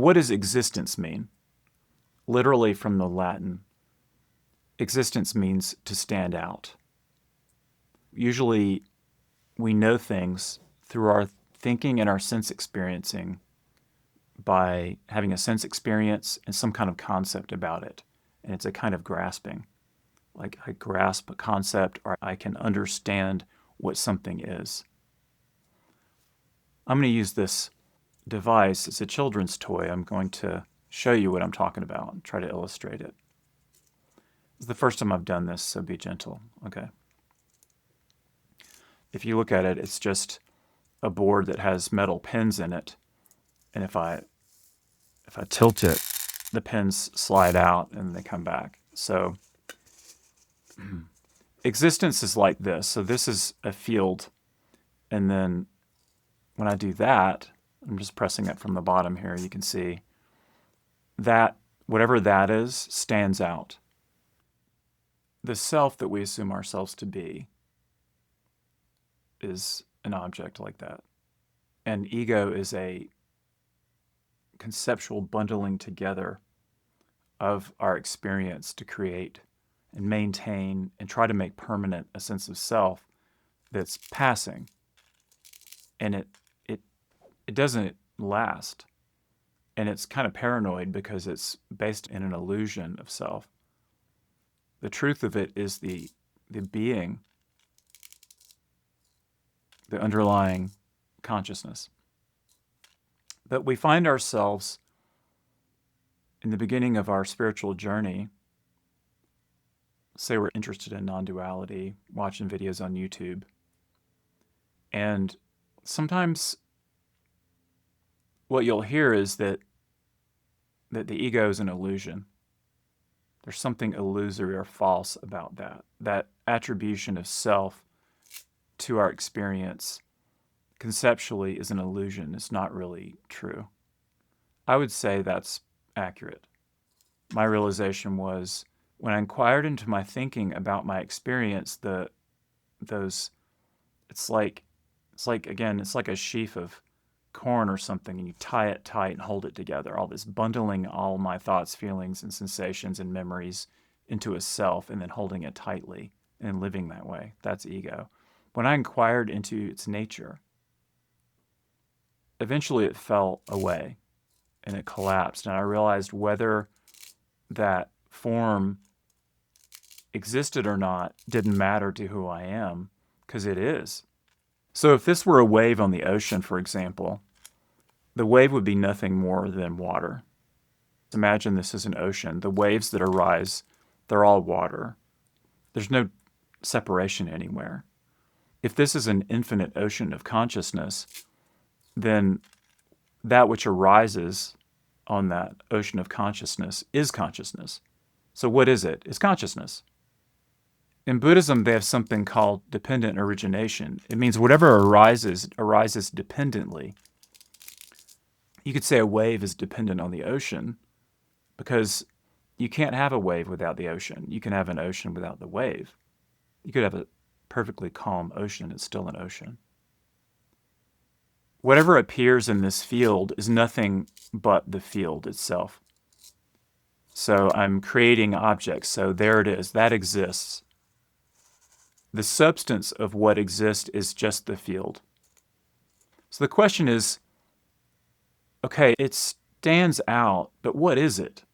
What does existence mean? Literally from the Latin, existence means to stand out. Usually, we know things through our thinking and our sense experiencing by having a sense experience and some kind of concept about it. And it's a kind of grasping. Like I grasp a concept or I can understand what something is. I'm going to use this device. It's a children's toy. I'm going to show you what I'm talking about and try to illustrate it. It's the first time I've done this, so be gentle. Okay. If you look at it, it's just a board that has metal pins in it. And if I tilt it, the pins slide out and they come back. So existence is like this. So this is a field. And then when I do that, I'm just pressing it from the bottom here. You can see that whatever that is stands out. The self that we assume ourselves to be is an object like that. And ego is a conceptual bundling together of our experience to create and maintain and try to make permanent a sense of self that's passing. And it doesn't last. And it's kind of paranoid because it's based in an illusion of self. The truth of it is the being, the underlying consciousness. But we find ourselves in the beginning of our spiritual journey. Say we're interested in non-duality, watching videos on YouTube. And sometimes what you'll hear is that the ego is an illusion. There's something illusory or false about that. That attribution of self to our experience conceptually is an illusion. It's not really true. I would say that's accurate. My realization was when I inquired into my thinking about my experience, it's like a sheaf of corn or something, and you tie it tight and hold it together. All this bundling all my thoughts, feelings, and sensations and memories into a self and then holding it tightly and living that way. That's ego. When I inquired into its nature, eventually it fell away and it collapsed. And I realized whether that form existed or not didn't matter to who I am, because it is. So if this were a wave on the ocean, for example, the wave would be nothing more than water. Imagine this is an ocean. The waves that arise, they're all water. There's no separation anywhere. If this is an infinite ocean of consciousness, then that which arises on that ocean of consciousness is consciousness. So what is it? It's consciousness. In Buddhism, they have something called dependent origination. It means whatever arises dependently. You could say a wave is dependent on the ocean because you can't have a wave without the ocean. You can have an ocean without the wave. You could have a perfectly calm ocean. It's still an ocean. Whatever appears in this field is nothing but the field itself. So I'm creating objects. So there it is. That exists. The substance of what exists is just the field. So the question is, okay, it stands out, but what is it?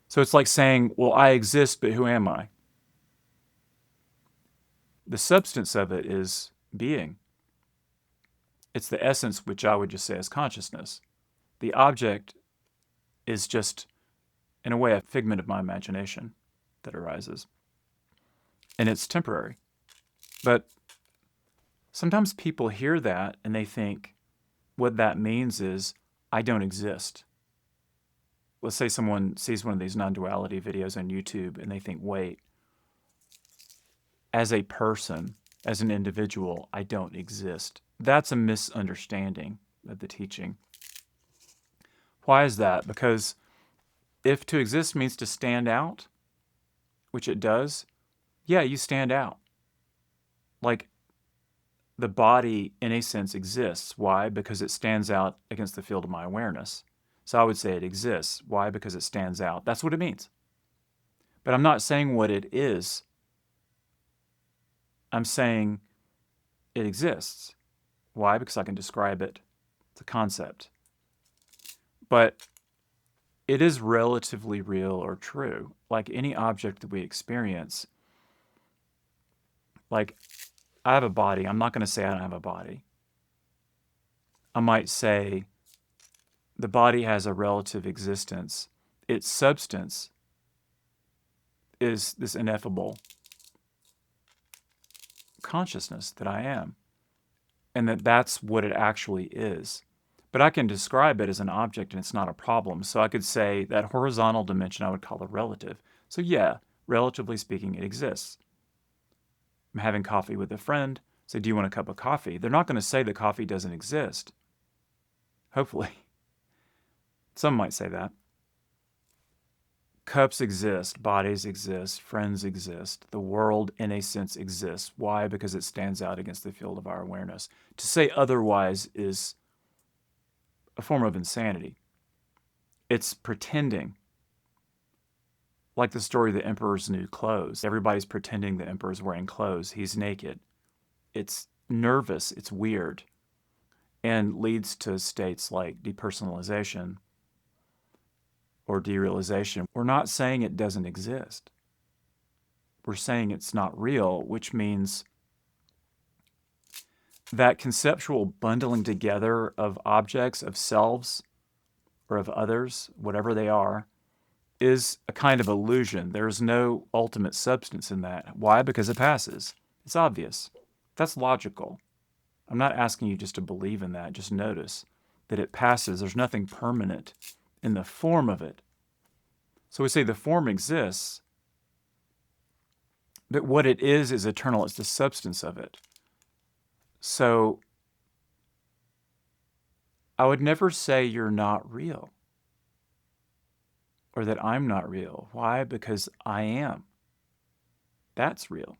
So it's like saying, well, I exist, but who am I? The substance of it is being. It's the essence, which I would just say is consciousness. The object is just, in a way, a figment of my imagination that arises. And it's temporary. But sometimes people hear that and they think what that means is I don't exist. Let's say someone sees one of these non-duality videos on YouTube and they think, wait, as a person, as an individual, I don't exist. That's a misunderstanding of the teaching. Why is that? Because if to exist means to stand out, which it does, yeah, you stand out. Like the body, in a sense, exists. Why? Because it stands out against the field of my awareness. So I would say it exists. Why? Because it stands out. That's what it means. But I'm not saying what it is. I'm saying it exists. Why? Because I can describe it. It's a concept. But it is relatively real or true. Like any object that we experience, like I have a body. I'm not going to say I don't have a body. I might say the body has a relative existence. Its substance is this ineffable consciousness that I am, and that's what it actually is. But I can describe it as an object and it's not a problem. So I could say that horizontal dimension I would call a relative. So yeah, relatively speaking, it exists. I'm having coffee with a friend. Say, do you want a cup of coffee? They're not going to say that coffee doesn't exist. Hopefully. Some might say that. Cups exist, bodies exist, friends exist. The world, in a sense, exists. Why? Because it stands out against the field of our awareness. To say otherwise is a form of insanity. It's pretending. Like the story of the emperor's new clothes. Everybody's pretending the emperor's wearing clothes. He's naked. It's nervous. It's weird. And leads to states like depersonalization or derealization. We're not saying it doesn't exist. We're saying it's not real, which means that conceptual bundling together of objects, of selves, or of others, whatever they are, is a kind of illusion. There's no ultimate substance in that. Why? Because it passes. It's obvious. That's logical. I'm not asking you just to believe in that. Just notice that it passes. There's nothing permanent in the form of it. So we say the form exists, but what it is eternal. It's the substance of it. So I would never say you're not real or that I'm not real. Why? Because I am. That's real.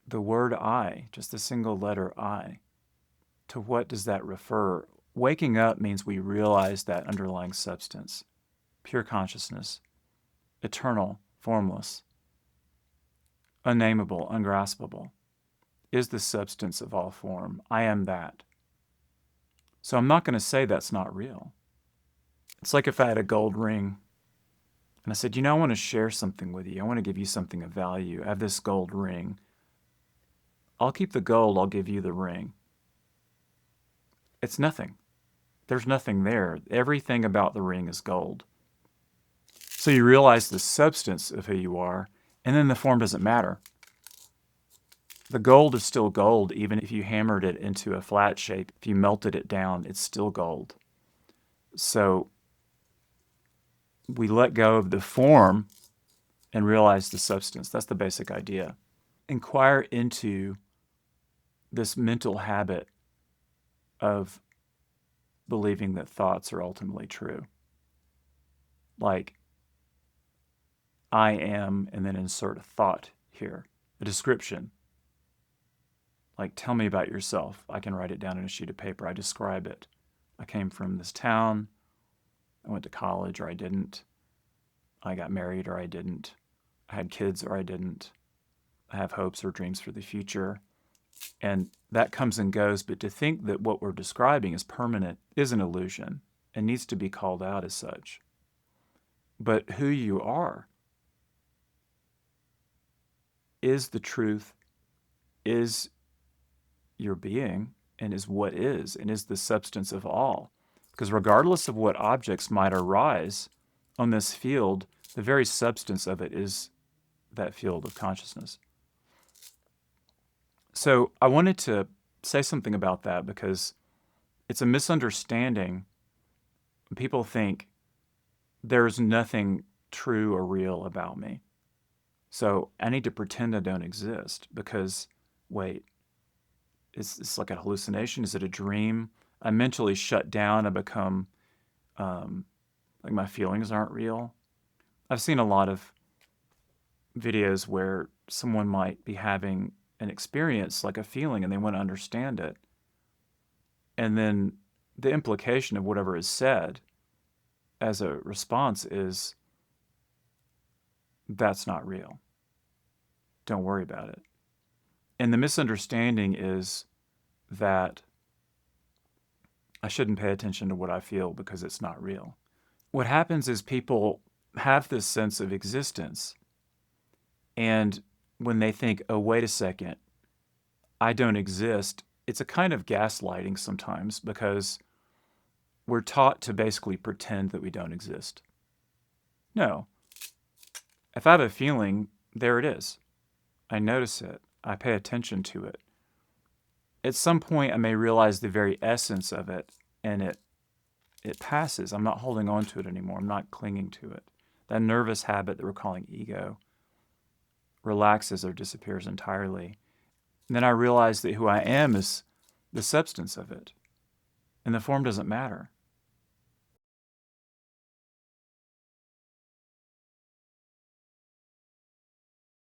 The word I, just the single letter I, to what does that refer? Waking up means we realize that underlying substance, pure consciousness, eternal, formless, unnameable, ungraspable, is the substance of all form. I am that. So I'm not going to say that's not real. It's like if I had a gold ring and I said, I want to share something with you. I want to give you something of value. I have this gold ring. I'll keep the gold. I'll give you the ring. It's nothing. There's nothing there. Everything about the ring is gold. So you realize the substance of who you are, and then the form doesn't matter. The gold is still gold, even if you hammered it into a flat shape. If you melted it down, it's still gold. So we let go of the form and realize the substance. That's the basic idea. Inquire into this mental habit of believing that thoughts are ultimately true. Like, I am, and then insert a thought here, a description. Like, tell me about yourself. I can write it down on a sheet of paper. I describe it. I came from this town. I went to college, or I didn't. I got married, or I didn't. I had kids, or I didn't. I have hopes or dreams for the future. And that comes and goes, but to think that what we're describing is permanent is an illusion and needs to be called out as such. But who you are is the truth, is your being, and is what is, and is the substance of all. Because regardless of what objects might arise on this field, the very substance of it is that field of consciousness. So I wanted to say something about that because it's a misunderstanding. People think there's nothing true or real about me. So I need to pretend I don't exist because, wait, is this like a hallucination? Is it a dream? I mentally shut down and become like my feelings aren't real. I've seen a lot of videos where someone might be having an experience, like a feeling, and they want to understand it. And then the implication of whatever is said as a response is, that's not real. Don't worry about it. And the misunderstanding is that I shouldn't pay attention to what I feel because it's not real. What happens is people have this sense of existence, and when they think, oh, wait a second, I don't exist, it's a kind of gaslighting sometimes because we're taught to basically pretend that we don't exist. No. If I have a feeling, there it is. I notice it. I pay attention to it. At some point, I may realize the very essence of it, and it passes. I'm not holding on to it anymore. I'm not clinging to it. That nervous habit that we're calling ego relaxes or disappears entirely. And then I realize that who I am is the substance of it, and the form doesn't matter.